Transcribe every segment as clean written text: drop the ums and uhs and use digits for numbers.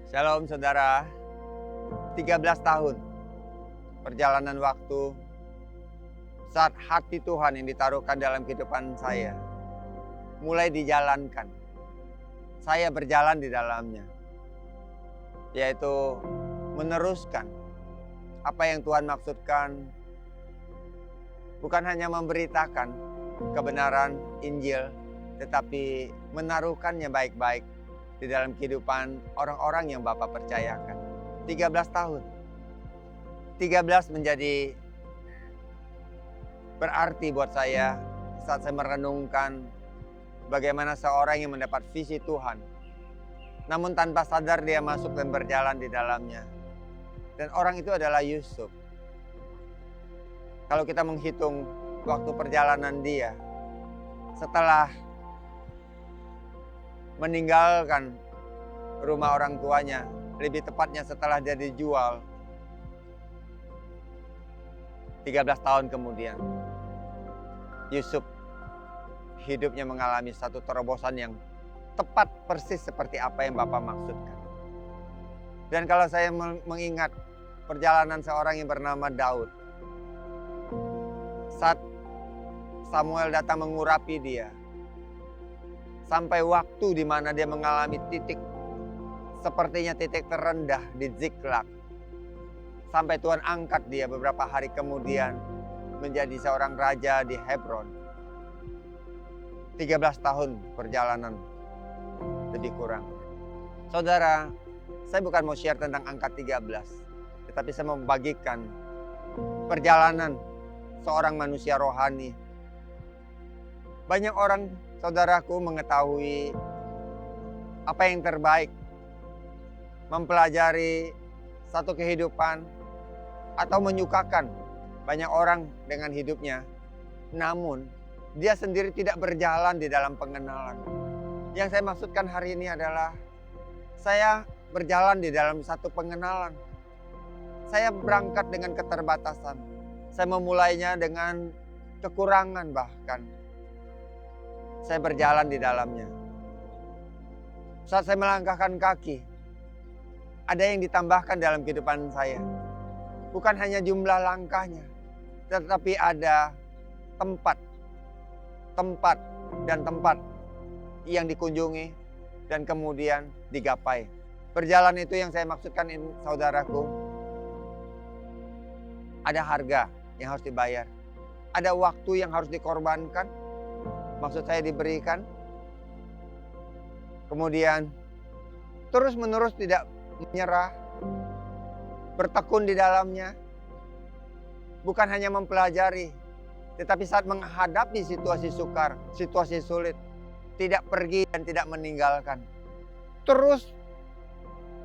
Shalom saudara, 13 tahun perjalanan waktu saat hati Tuhan yang ditaruhkan dalam kehidupan saya mulai dijalankan. Saya berjalan di dalamnya, yaitu meneruskan apa yang Tuhan maksudkan, bukan hanya memberitakan kebenaran Injil, tetapi menaruhkannya baik-baik di dalam kehidupan orang-orang yang Bapak percayakan. 13 tahun. 13 menjadi berarti buat saya saat saya merenungkan bagaimana seorang yang mendapat visi Tuhan, namun tanpa sadar dia masuk dan berjalan di dalamnya. Dan orang itu adalah Yusuf. Kalau kita menghitung waktu perjalanan dia, setelah meninggalkan rumah orang tuanya, lebih tepatnya setelah dia dijual 13 tahun kemudian, Yusuf hidupnya mengalami satu terobosan yang tepat persis seperti apa yang Bapak maksudkan. Dan kalau saya mengingat perjalanan seorang yang bernama Daud, saat Samuel datang mengurapi dia, sampai waktu di mana dia mengalami titik sepertinya titik terendah di Ziklag, sampai Tuhan angkat dia beberapa hari kemudian menjadi seorang raja di Hebron. 13 tahun perjalanan lebih kurang. Saudara, saya bukan mau share tentang angka 13, tetapi saya mau membagikan perjalanan seorang manusia rohani. Banyak orang, saudaraku, mengetahui apa yang terbaik, mempelajari satu kehidupan, atau menyukakan banyak orang dengan hidupnya, namun dia sendiri tidak berjalan di dalam pengenalan. Yang saya maksudkan hari ini adalah saya berjalan di dalam satu pengenalan. Saya berangkat dengan keterbatasan. Saya memulainya dengan kekurangan bahkan. Saya berjalan di dalamnya. Saat saya melangkahkan kaki, ada yang ditambahkan dalam kehidupan saya. Bukan hanya jumlah langkahnya, tetapi ada tempat yang dikunjungi dan kemudian digapai. Perjalanan itu yang saya maksudkan ini, saudaraku. Ada harga yang harus dibayar. Ada waktu yang harus dikorbankan. Maksud saya diberikan. Kemudian terus-menerus tidak menyerah. Bertekun di dalamnya. Bukan hanya mempelajari, tetapi saat menghadapi situasi sukar, situasi sulit, tidak pergi dan tidak meninggalkan. Terus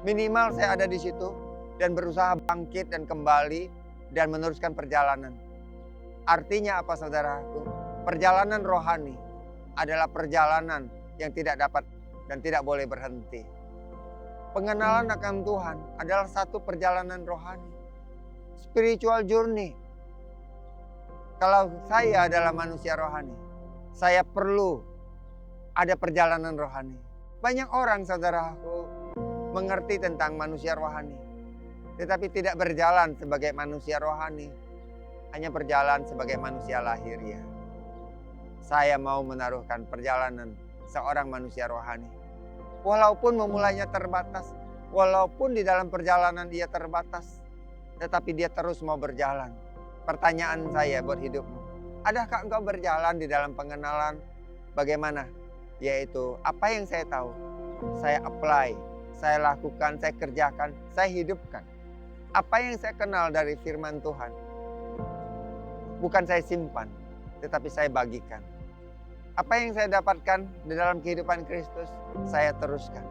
minimal saya ada di situ dan berusaha bangkit dan kembali dan meneruskan perjalanan. Artinya apa, saudaraku? Perjalanan rohani adalah perjalanan yang tidak dapat dan tidak boleh berhenti. Pengenalan akan Tuhan adalah satu perjalanan rohani. Spiritual journey. Kalau saya adalah manusia rohani, saya perlu ada perjalanan rohani. Banyak orang, saudaraku, mengerti tentang manusia rohani, tetapi tidak berjalan sebagai manusia rohani, hanya berjalan sebagai manusia lahiriah. Saya mau menaruhkan perjalanan seorang manusia rohani. Walaupun memulainya terbatas, walaupun di dalam perjalanan dia terbatas, tetapi dia terus mau berjalan. Pertanyaan saya buat hidupmu, adakah engkau berjalan di dalam pengenalan? Bagaimana? Yaitu apa yang saya tahu, saya apply, saya lakukan, saya kerjakan, saya hidupkan. Apa yang saya kenal dari firman Tuhan, bukan saya simpan, tetapi saya bagikan. Apa yang saya dapatkan di dalam kehidupan Kristus, saya teruskan.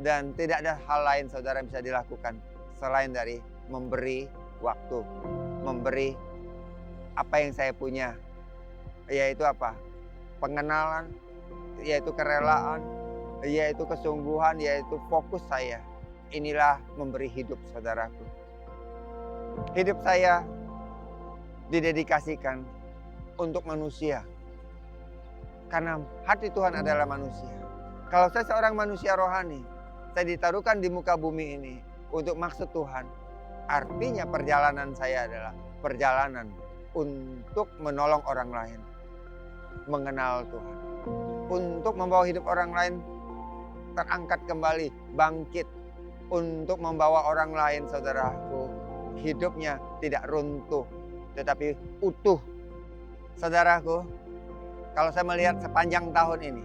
Dan tidak ada hal lain, saudara, bisa dilakukan selain dari memberi waktu, memberi apa yang saya punya, yaitu apa? Pengenalan, yaitu kerelaan, yaitu kesungguhan, yaitu fokus saya. Inilah memberi hidup, saudaraku. Hidup saya didedikasikan untuk manusia. Karena hati Tuhan adalah manusia. Kalau saya seorang manusia rohani, saya ditaruhkan di muka bumi ini untuk maksud Tuhan. Artinya perjalanan saya adalah perjalanan untuk menolong orang lain mengenal Tuhan. Untuk membawa hidup orang lain terangkat kembali, bangkit. Untuk membawa orang lain, saudaraku, hidupnya tidak runtuh, tetapi utuh. Saudaraku, kalau saya melihat sepanjang tahun ini,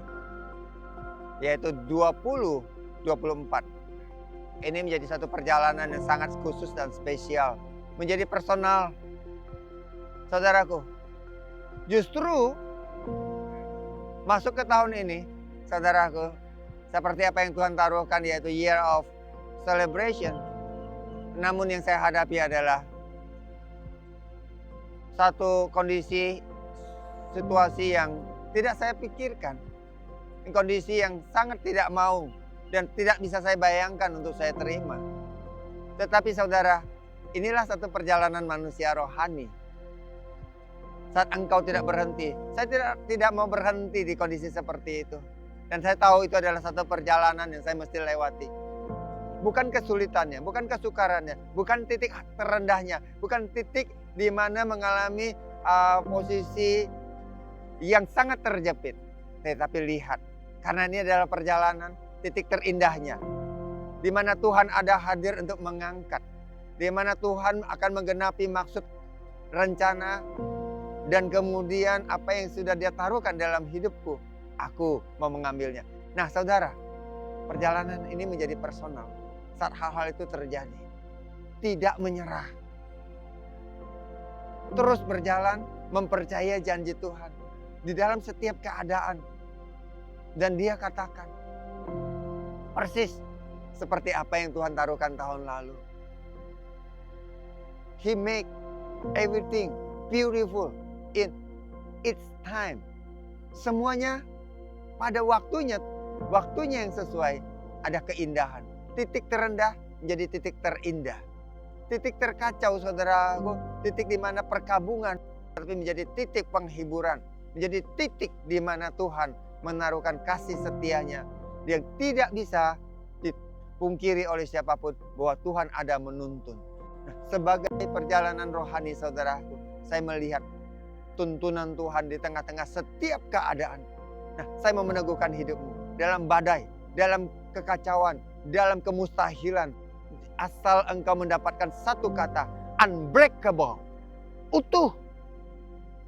yaitu 2024, ini menjadi satu perjalanan yang sangat khusus dan spesial. Menjadi personal. Saudaraku, justru masuk ke tahun ini, saudaraku, seperti apa yang Tuhan taruhkan, yaitu year of celebration. Namun yang saya hadapi adalah satu kondisi, situasi yang tidak saya pikirkan. Kondisi yang sangat tidak mau dan tidak bisa saya bayangkan untuk saya terima. Tetapi saudara, inilah satu perjalanan manusia rohani. Saat engkau tidak berhenti, saya tidak mau berhenti di kondisi seperti itu. Dan saya tahu itu adalah satu perjalanan yang saya mesti lewati. Bukan kesulitannya, bukan kesukarannya, bukan titik terendahnya, bukan titik di mana mengalami posisi yang sangat terjepit. Tetapi lihat, karena ini adalah perjalanan titik terindahnya, di mana Tuhan ada hadir untuk mengangkat, di mana Tuhan akan menggenapi maksud, rencana, dan kemudian apa yang sudah Dia taruhkan dalam hidupku, aku mau mengambilnya. Nah saudara, perjalanan ini menjadi personal. Saat hal-hal itu terjadi, tidak menyerah, terus berjalan mempercayai janji Tuhan di dalam setiap keadaan. Dan Dia katakan persis seperti apa yang Tuhan taruhkan tahun lalu. He make everything beautiful in its time. Semuanya pada waktunya yang sesuai, ada keindahan. Titik terendah menjadi titik terindah. Titik terkacau, saudaraku, titik di mana perkabungan, tapi menjadi titik penghiburan. Menjadi titik di mana Tuhan menaruhkan kasih setianya yang tidak bisa dipungkiri oleh siapapun, bahwa Tuhan ada menuntun. Nah, sebagai perjalanan rohani, saudaraku, saya melihat tuntunan Tuhan di tengah-tengah setiap keadaan. Nah, saya mau meneguhkan hidupmu dalam badai, dalam kekacauan, dalam kemustahilan. Asal engkau mendapatkan satu kata, unbreakable, utuh,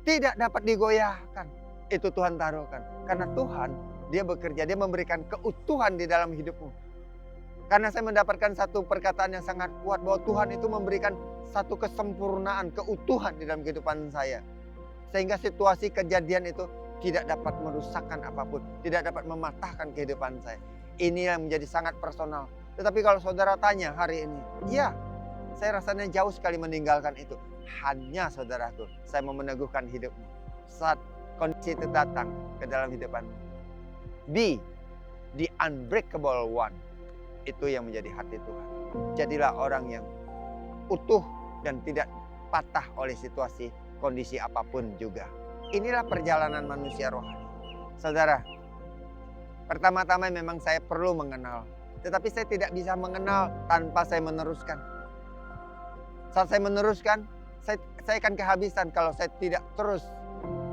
tidak dapat digoyahkan. Itu Tuhan taruhkan. Karena Tuhan, Dia bekerja, Dia memberikan keutuhan di dalam hidupmu. Karena saya mendapatkan satu perkataan yang sangat kuat, bahwa Tuhan itu memberikan satu kesempurnaan, keutuhan di dalam kehidupan saya. Sehingga situasi kejadian itu tidak dapat merusakkan apapun, tidak dapat mematahkan kehidupan saya. Ini yang menjadi sangat personal. Tetapi kalau saudara tanya hari ini, ya, saya rasanya jauh sekali meninggalkan itu. Hanya saudaraku, saya mau meneguhkan hidupmu. Saat kondisi itu datang ke dalam hidupmu, be the unbreakable one. Itu yang menjadi hati Tuhan. Jadilah orang yang utuh dan tidak patah oleh situasi, kondisi apapun juga. Inilah perjalanan manusia rohani. Saudara, pertama-tama memang saya perlu mengenal. Tetapi saya tidak bisa mengenal tanpa saya meneruskan. Saat saya meneruskan, saya akan kehabisan kalau saya tidak terus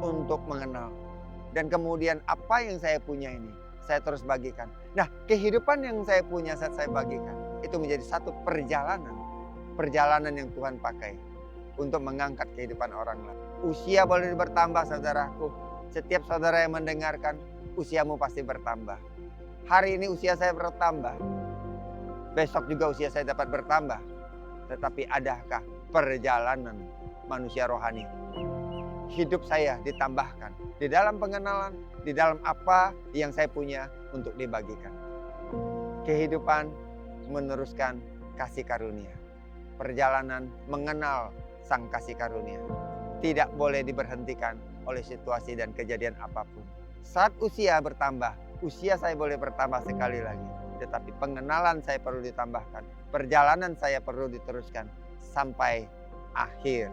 untuk mengenal. Dan kemudian apa yang saya punya ini, saya terus bagikan. Nah, kehidupan yang saya punya saat saya bagikan, itu menjadi satu perjalanan. Perjalanan yang Tuhan pakai untuk mengangkat kehidupan orang lain. Usia boleh bertambah, saudaraku. Setiap saudara yang mendengarkan, usiamu pasti bertambah. Hari ini usia saya bertambah. Besok juga usia saya dapat bertambah. Tetapi adakah perjalanan manusia rohani? Hidup saya ditambahkan di dalam pengenalan, di dalam apa yang saya punya untuk dibagikan. Kehidupan meneruskan kasih karunia. Perjalanan mengenal sang kasih karunia. Tidak boleh diberhentikan oleh situasi dan kejadian apapun. Saat usia bertambah, usia saya boleh bertambah sekali lagi. Tetapi pengenalan saya perlu ditambahkan. Perjalanan saya perlu diteruskan sampai akhir.